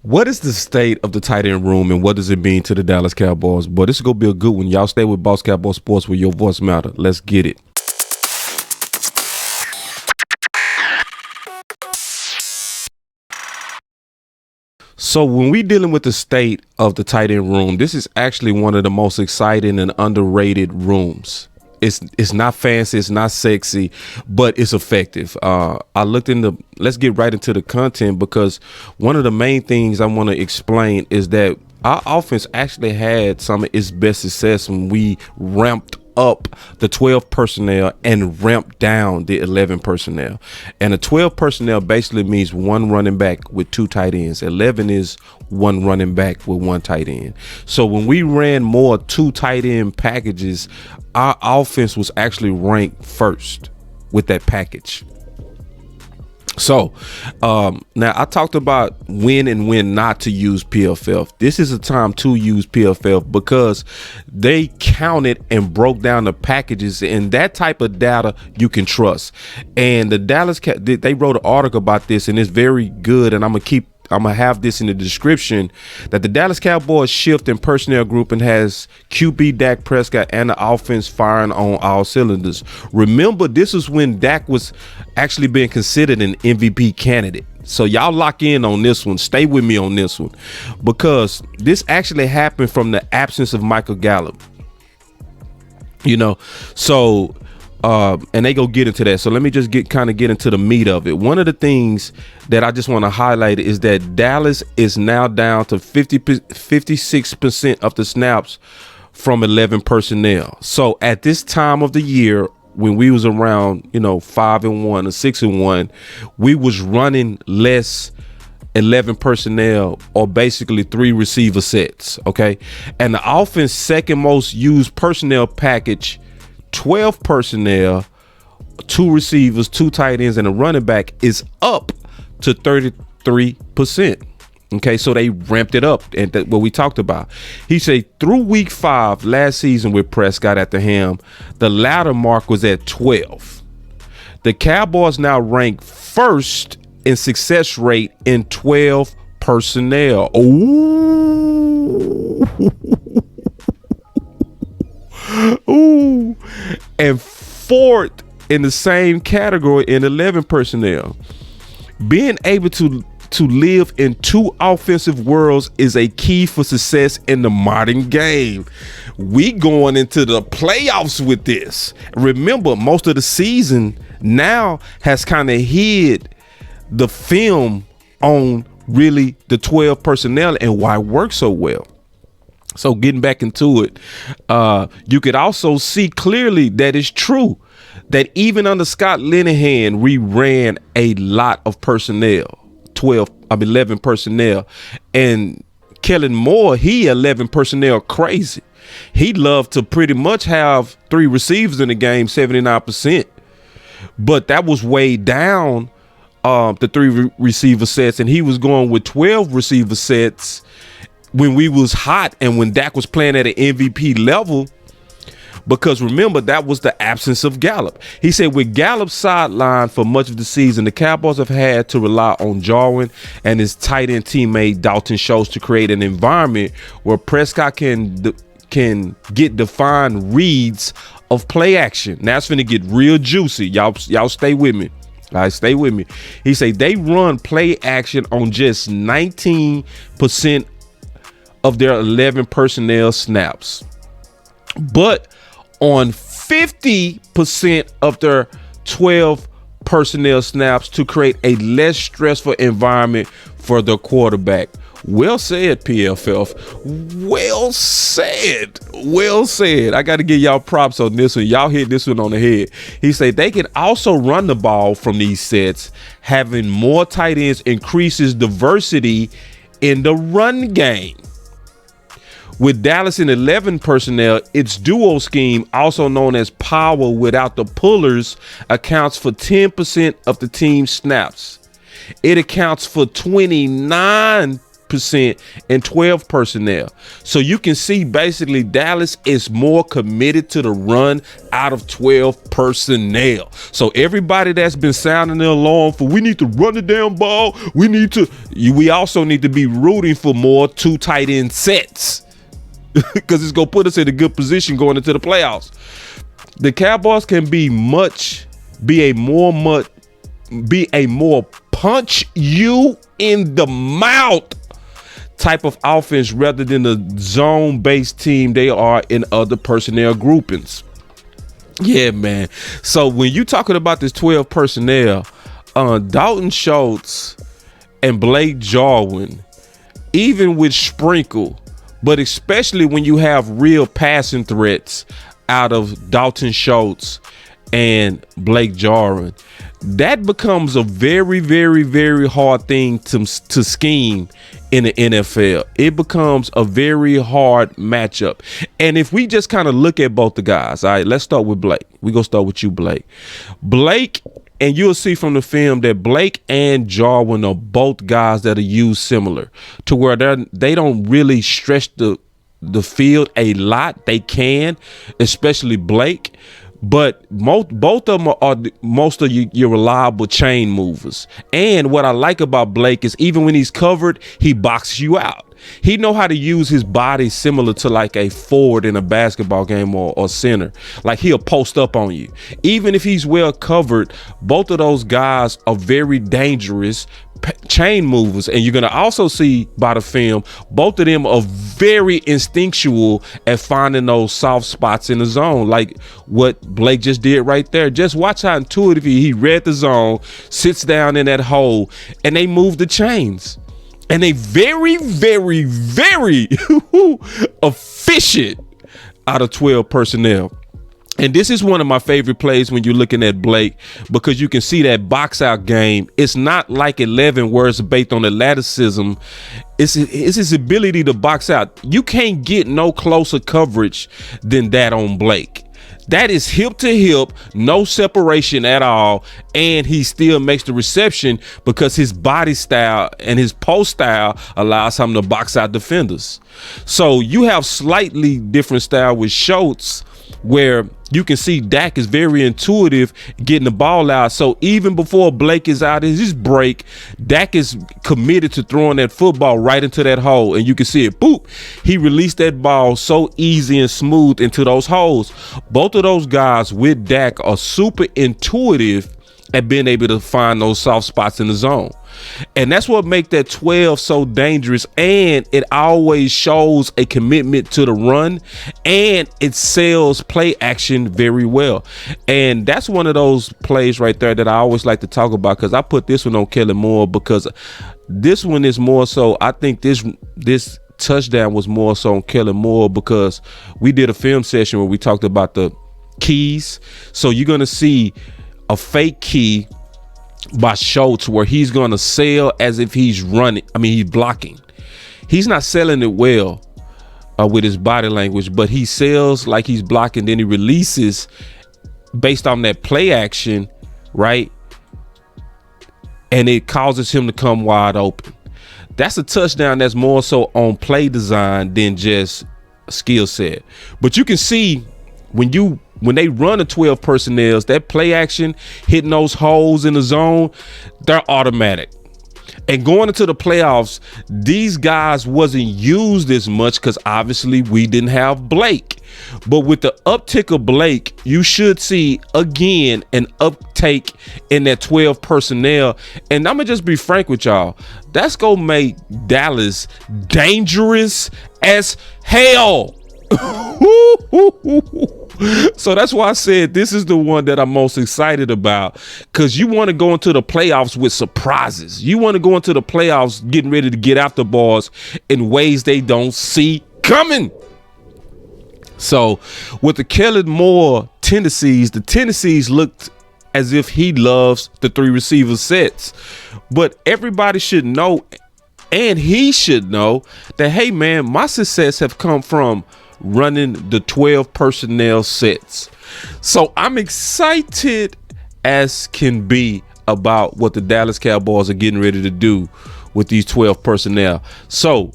What is the state of the tight end room and what does it mean to the Dallas Cowboys? Boy, this is going to be a good one. Y'all stay with Boss Cowboy Sports where your voice matter. Let's get it. So when we dealing with the state of the tight end room, this is actually one of the most exciting and underrated rooms. It's not fancy, it's not sexy, but it's effective. Let's get right into the content, because one of the main things I want to explain is that our offense actually had some of its best success when we ramped up the 12 personnel and ramped down the 11 personnel. And the 12 personnel basically means one running back with two tight ends. 11 is one running back with one tight end. So when we ran more two tight end packages, our offense was actually ranked first with that package. So now I talked about when and when not to use PFF. This is a time to use PFF because they counted and broke down the packages, and that type of data you can trust. And the they wrote an article about this, and it's very good. And I'm gonna have this in the description, that the Dallas Cowboys shift in personnel grouping has QB Dak Prescott and the offense firing on all cylinders. Remember, this is when Dak was actually being considered an MVP candidate. So y'all lock in on this one. Stay with me on this one, because this actually happened from the absence of Michael Gallup. So and they go get into that. So let me just get into the meat of it. One of the things that I just want to highlight is that Dallas is now down to 56% of the snaps from 11 personnel. So at this time of the year, when we was around, 5-1 or 6-1, we was running less 11 personnel, or basically 3 receiver sets. Okay. And the offense second most used personnel package, 12 personnel, 2 receivers, 2 tight ends, and a running back, is up to 33%. Okay, so they ramped it up, and that's what we talked about. He said through week 5 last season with Prescott at the helm, the latter mark was at 12. The Cowboys now rank first in success rate in 12 personnel. Ooh. Ooh, and 4th in the same category in 11 personnel. Being able to live in 2 offensive worlds is a key for success in the modern game. We going into the playoffs with this. Remember, most of the season now has kind of hid the film on really the 12 personnel and why it works so well. So getting back into it, you could also see clearly that it's true that even under Scott Linehan, we ran a lot of personnel, 11 personnel. And Kellen Moore, he 11 personnel crazy. He loved to pretty much have 3 receivers in the game, 79%. But that was way down the 3 receiver sets, and he was going with 12 receiver sets when we was hot and when Dak was playing at an MVP level, because remember, that was the absence of Gallup. He said with Gallup sidelined for much of the season, the Cowboys have had to rely on Jarwin and his tight end teammate Dalton Schultz to create an environment where Prescott can get defined reads of play action. Now it's finna get real juicy. Y'all stay with me. All right, stay with me. He said they run play action on just 19% of their 11 personnel snaps, but on 50% of their 12 personnel snaps to create a less stressful environment for the quarterback. Well said, PFF. Well said. Well said. I got to give y'all props on this one. Y'all hit this one on the head. He said they can also run the ball from these sets. Having more tight ends increases diversity in the run game. With Dallas in 11 personnel, its duo scheme, also known as power without the pullers, accounts for 10% of the team's snaps. It accounts for 29% 50% in 12 personnel. So you can see basically Dallas is more committed to the run out of 12 personnel. So everybody that's been sounding the alarm for we need to run the damn ball, we also need to be rooting for more 2 tight end sets because it's going to put us in a good position going into the playoffs. The Cowboys can be a more punch you in the mouth type of offense rather than the zone-based team they are in other personnel groupings. Yeah, man. So when you talking about this 12 personnel, Dalton Schultz and Blake Jarwin, even with Sprinkle, but especially when you have real passing threats out of Dalton Schultz and Blake Jarwin, that becomes a very, very, very hard thing to scheme in the NFL. It becomes a very hard matchup. And if we just kind of look at both the guys, all right, let's start with Blake. We're going to start with you, Blake. Blake, and you'll see from the film that Blake and Jarwin are both guys that are used similar to where they don't really stretch the field a lot. They can, especially Blake. But both of them are most of your reliable chain movers. And what I like about Blake is even when he's covered, he boxes you out. He know how to use his body similar to like a forward in a basketball game or center. Like he'll post up on you. Even if he's well covered, both of those guys are very dangerous chain movers. And you're going to also see by the film, both of them are very instinctual at finding those soft spots in the zone, like what Blake just did right there. Just watch how intuitive he read the zone, sits down in that hole, and they move the chains. And they very, very, very efficient out of 12 personnel. And this is one of my favorite plays when you're looking at Blake, because you can see that box out game. It's not like 11 where it's based on athleticism. It's his ability to box out. You can't get no closer coverage than that on Blake. That is hip to hip, no separation at all. And he still makes the reception because his body style and his post style allows him to box out defenders. So you have slightly different style with Schultz, where you can see Dak is very intuitive getting the ball out. So even before Blake is out of his break, Dak is committed to throwing that football right into that hole. And you can see it, boop, he released that ball so easy and smooth into those holes. Both of those guys with Dak are super intuitive at being able to find those soft spots in the zone. And that's what makes that 12 so dangerous. And it always shows a commitment to the run, and it sells play action very well. And that's one of those plays right there that I always like to talk about, because I put this one on Kellen Moore, because this one is more so, I think this touchdown was more so on Kellen Moore, because we did a film session where we talked about the keys. So you're going to see a fake key by Schultz where he's going to sell as if he's running. I mean, he's blocking. He's not selling it well with his body language, but he sells like he's blocking. Then he releases based on that play action, right? And it causes him to come wide open. That's a touchdown that's more so on play design than just skill set. But you can see when they run the 12 personnels, that play action, hitting those holes in the zone, they're automatic. And going into the playoffs, these guys wasn't used as much because obviously we didn't have Blake. But with the uptick of Blake, you should see again an uptake in that 12 personnel. And I'm gonna just be frank with y'all, that's gonna make Dallas dangerous as hell. So that's why I said this is the one that I'm most excited about, because you want to go into the playoffs with surprises. You want to go into the playoffs getting ready to get after balls in ways they don't see coming. So with the Kellen Moore tendencies, the tendencies looked as if he loves the 3 receiver sets. But everybody should know, and he should know, that, hey man, my success have come from running the 12 personnel sets. So I'm excited as can be about what the Dallas Cowboys are getting ready to do with these 12 personnel. So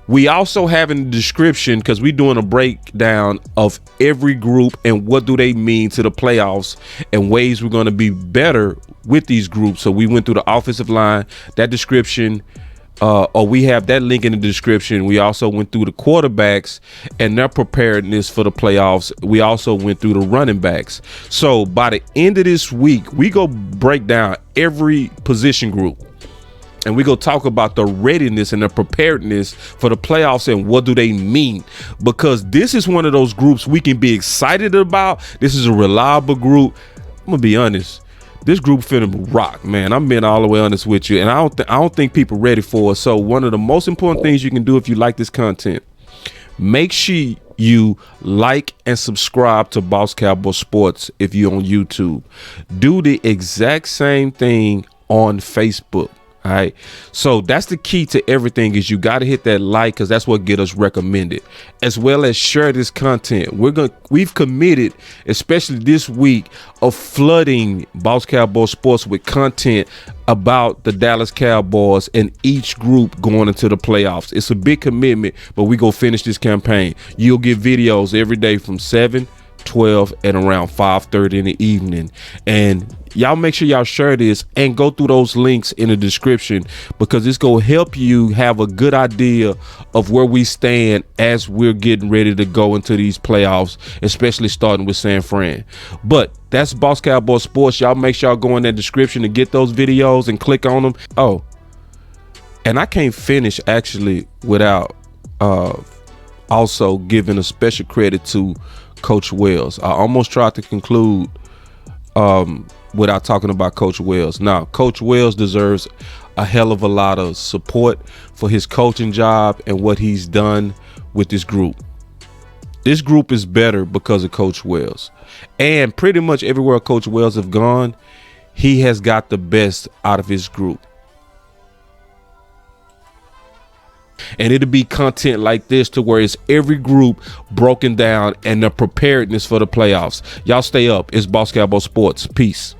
we also have in the description, because we're doing a breakdown of every group and what do they mean to the playoffs and ways we're going to be better with these groups. So we went through the offensive line, that description, or we have that link in the description. We also went through the quarterbacks and their preparedness for the playoffs. We also went through the running backs. So by the end of this week, we go break down every position group. And we go talk about the readiness and the preparedness for the playoffs and what do they mean. Because this is one of those groups we can be excited about. This is a reliable group. I'm going to be honest. This group finna rock, man. I'm being all the way honest with you. And I don't think people ready for it. So one of the most important things you can do if you like this content, make sure you like and subscribe to Boss Cowboy Sports if you're on YouTube. Do the exact same thing on Facebook. All right, so that's the key to everything, is you got to hit that like, because that's what get us recommended, as well as share this content. We've committed, especially this week, of flooding Boss Cowboy Sports with content about the Dallas Cowboys and each group going into the playoffs. It's a big commitment, but we go finish this campaign. You'll get videos every day from 7, 12, and around 5:30 in the evening. And y'all make sure y'all share this and go through those links in the description, because it's going to help you have a good idea of where we stand as we're getting ready to go into these playoffs, especially starting with San Fran. But that's Boss Cowboy Sports. Y'all make sure y'all go in that description to get those videos and click on them. Oh, and I can't finish actually without also giving a special credit to Coach Wells. I almost tried to conclude without talking about Coach Wells. Now, Coach Wells deserves a hell of a lot of support for his coaching job and what he's done with this group. This group is better because of Coach Wells. And pretty much everywhere Coach Wells have gone, he has got the best out of his group. And it'll be content like this to where it's every group broken down and the preparedness for the playoffs. Y'all stay up. It's Boss Cowboy Sports. Peace.